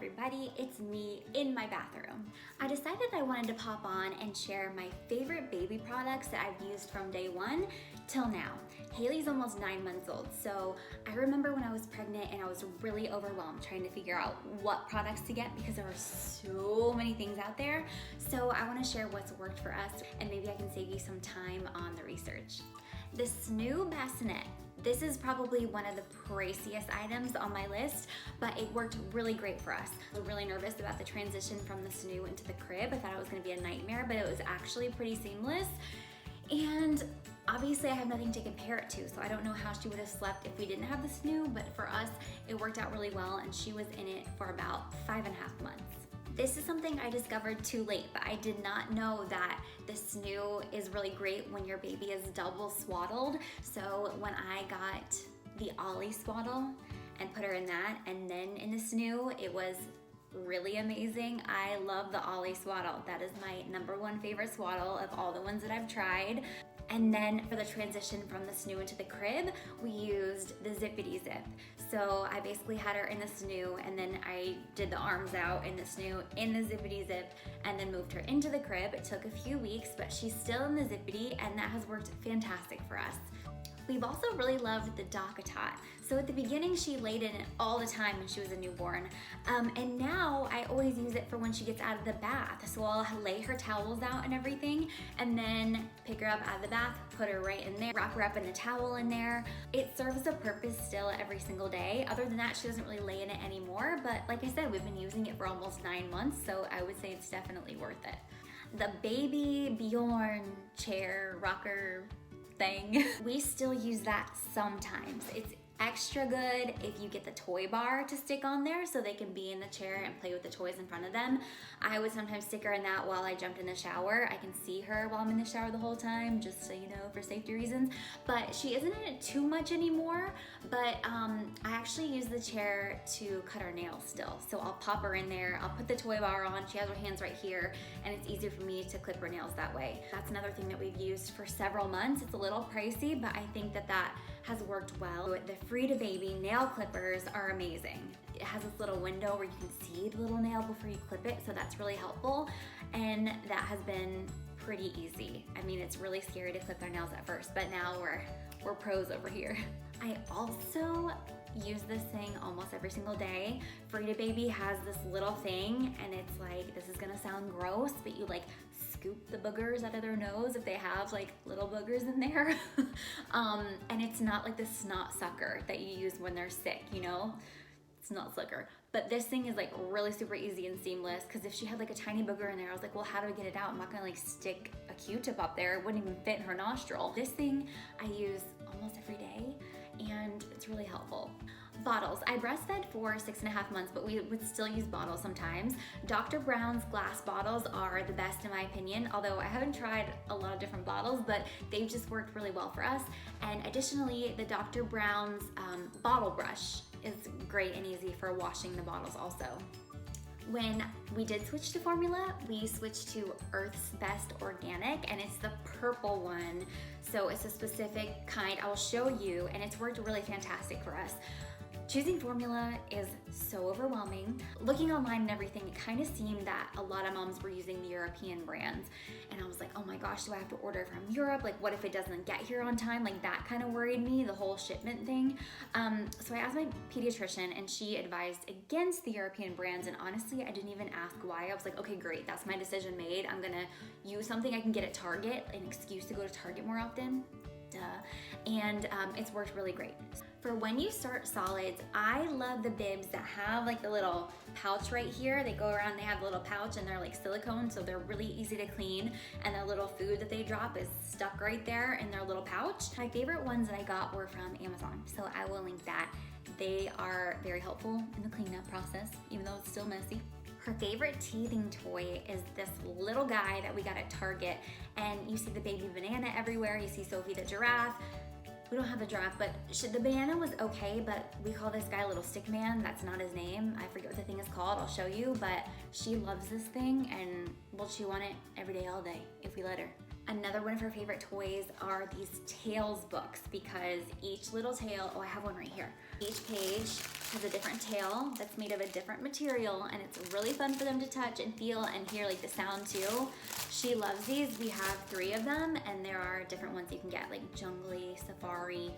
everybody, it's me in my bathroom. I decided I wanted to pop on and share my favorite baby products that I've used from day one till now. Haley's almost 9 months old, so I remember when I was pregnant and I was really overwhelmed trying to figure out what products to get because there were so many things out there. So I want to share what's worked for us and maybe I can save you some time on the research. This new Bassinet. This is probably one of the priciest items on my list, but it worked really great for us. I was really nervous about the transition from the snoo into the crib. I thought it was gonna be a nightmare, but it was actually pretty seamless. And obviously I have nothing to compare it to, so I don't know how she would have slept if we didn't have the snoo, but for us, it worked out really well and she was in it for about 5.5 months. This is something I discovered too late, but I did not know that the snoo is really great when your baby is double swaddled. So when I got the Ollie swaddle and put her in that and then in the snoo, it was really amazing. I love the Ollie swaddle. That is my #1 favorite swaddle of all the ones that I've tried. And then for the transition from the snoo into the crib, we used the zippity zip. So I basically had her in the snoo and then I did the arms out in the snoo, in the zippity zip, and then moved her into the crib. It took a few weeks, but she's still in the zippity and that has worked fantastic for us. We've also really loved the Dockatot. So at the beginning, she laid in it all the time when she was a newborn. And now I always use it for when she gets out of the bath. So I'll lay her towels out and everything, and then pick her up out of the bath, put her right in there, wrap her up in the towel in there. It serves a purpose still every single day. Other than that, she doesn't really lay in it anymore. But like I said, we've been using it for almost 9 months, so I would say it's definitely worth it. The baby Bjorn chair rocker thing. We still use that sometimes. It's extra good if you get the toy bar to stick on there so they can be in the chair and play with the toys in front of them. I would sometimes stick her in that while I jumped in the shower. I can see her while I'm in the shower the whole time, just so you know, for safety reasons. But she isn't in it too much anymore, but I actually use the chair to cut her nails still. So I'll pop her in there, I'll put the toy bar on, she has her hands right here, and it's easier for me to clip her nails that way. That's another thing that we've used for several months. It's a little pricey, but I think that that has worked well. The Frida Baby nail clippers are amazing. It has this little window where you can see the little nail before you clip it, so that's really helpful. And that has been pretty easy. I mean, it's really scary to clip their nails at first, but now we're pros over here. I also use this thing almost every single day. Frida Baby has this little thing, and it's like, this is gonna sound gross, but you like scoop the boogers out of their nose if they have like little boogers in there. And it's not like the snot sucker that you use when they're sick, you know? It's not sucker. But this thing is like really super easy and seamless, because if she had like a tiny booger in there, I was like, well, how do I get it out? I'm not gonna like stick a Q-tip up there. It wouldn't even fit in her nostril. This thing I use almost every day and it's really helpful. Bottles. I breastfed for 6.5 months, but we would still use bottles sometimes. Dr. Brown's glass bottles are the best in my opinion, although I haven't tried a lot of different bottles, but they've just worked really well for us. And additionally, the Dr. Brown's bottle brush is great and easy for washing the bottles also. When we did switch to formula, we switched to Earth's Best Organic, and it's the purple one. So it's a specific kind I will show you, and it's worked really fantastic for us. Choosing formula is so overwhelming. Looking online and everything, it kind of seemed that a lot of moms were using the European brands. And I was like, oh my gosh, do I have to order from Europe? Like, what if it doesn't get here on time? Like, that kind of worried me, the whole shipment thing. So I asked my pediatrician and she advised against the European brands. And honestly, I didn't even ask why. I was like, okay, great, that's my decision made. I'm gonna use something I can get at Target, an excuse to go to Target more often. And it's worked really great. For when you start solids, I love the Bibs that have like the little pouch right here. They go around, they have a little pouch and they're like silicone, so they're really easy to clean, and their little food that they drop is stuck right there in their little pouch. My favorite ones that I got were from Amazon, so I will link that. They are very helpful in the cleanup process, even though it's still messy. Her favorite teething toy is this little guy that we got at Target, and you see the baby banana everywhere. You see Sophie the giraffe. We don't have the giraffe, but the banana was okay, but we call this guy Little Stick Man. That's not his name. I forget what the thing is called. I'll show you, but she loves this thing and will chew on it every day, all day, if we let her. Another one of her favorite toys are these Tails books, because each little tail, oh, I have one right here. Each page has a different tail that's made of a different material, and it's really fun for them to touch and feel and hear like the sound too. She loves these. We have 3 of them, and there are different ones you can get, like jungly, safari,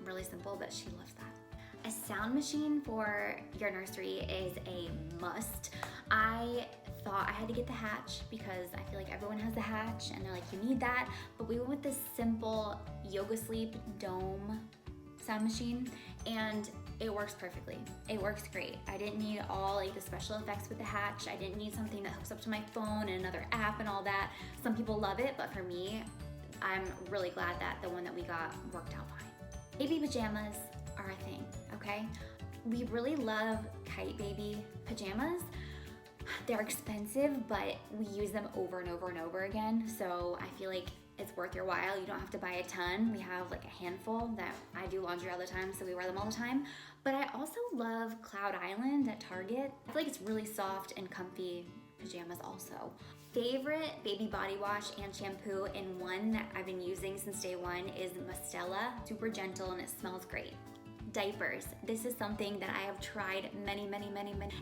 really simple, but she loves that. A sound machine for your nursery is a must. I thought I had to get the Hatch because I feel like everyone has the Hatch and they're like, you need that, but we went with this simple Yoga Sleep dome sound machine, and it works perfectly. It works great. I didn't need all like the special effects with the Hatch. I didn't need something that hooks up to my phone and another app and all that. Some people love it, but for me, I'm really glad that the one that we got worked out fine. Baby pajamas are a thing, okay? We really love Kite Baby pajamas. They're expensive, but we use them over and over and over again, so I feel like it's worth your while. You don't have to buy a ton. We have like a handful that I do laundry all the time, so we wear them all the time. But I also love Cloud Island at Target. I feel like it's really soft and comfy pajamas also. Favorite baby body wash and shampoo, and one that I've been using since day one, is Mistela. Super gentle and it smells great. Diapers. This is something that I have tried many,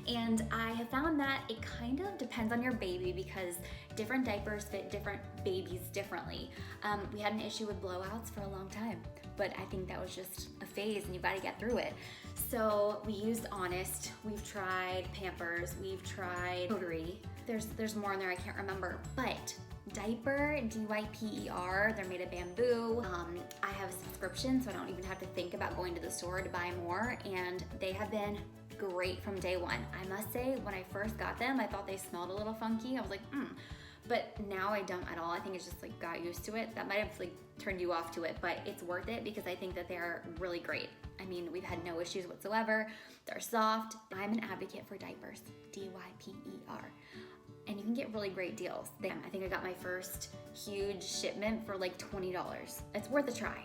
and I have found that it kind of depends on your baby because different diapers fit different babies differently. We had an issue with blowouts for a long time, but I think that was just a phase and you gotta get through it. So we used Honest, we've tried Pampers, we've tried Coterie. There's more in there I can't remember, but Diaper, D-Y-P-E-R, they're made of bamboo. I have a subscription, so I don't even have to think about going to the store to buy more, and they have been great from day one. I must say, when I first got them, I thought they smelled a little funky. I was like, but now I don't at all. I think it's just like got used to it. That might have like turned you off to it, but it's worth it because I think that they're really great. I mean, we've had no issues whatsoever. They're soft. I'm an advocate for Diapers, D-Y-P-E-R. And you can get really great deals. I think I got my first huge shipment for like $20. It's worth a try.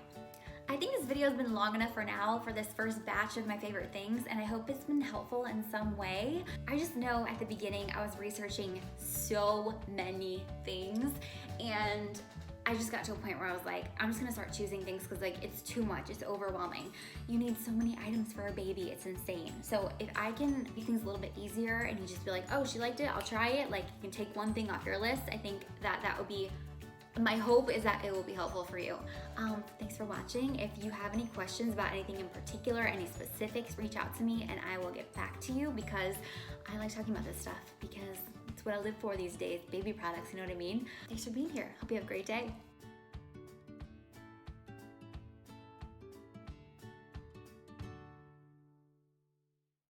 I think this video has been long enough for now for this first batch of my favorite things, and I hope it's been helpful in some way. I just know at the beginning I was researching so many things, and I just got to a point where I was like, I'm just gonna start choosing things because like it's too much, it's overwhelming. You need so many items for a baby, it's insane. So if I can make things a little bit easier and you just be like, oh, she liked it, I'll try it. Like you can take one thing off your list. I think that would be, my hope is that it will be helpful for you. Thanks for watching. If you have any questions about anything in particular, any specifics, reach out to me and I will get back to you because I like talking about this stuff because it's what I live for these days, baby products, you know what I mean? Thanks for being here. Hope you have a great day.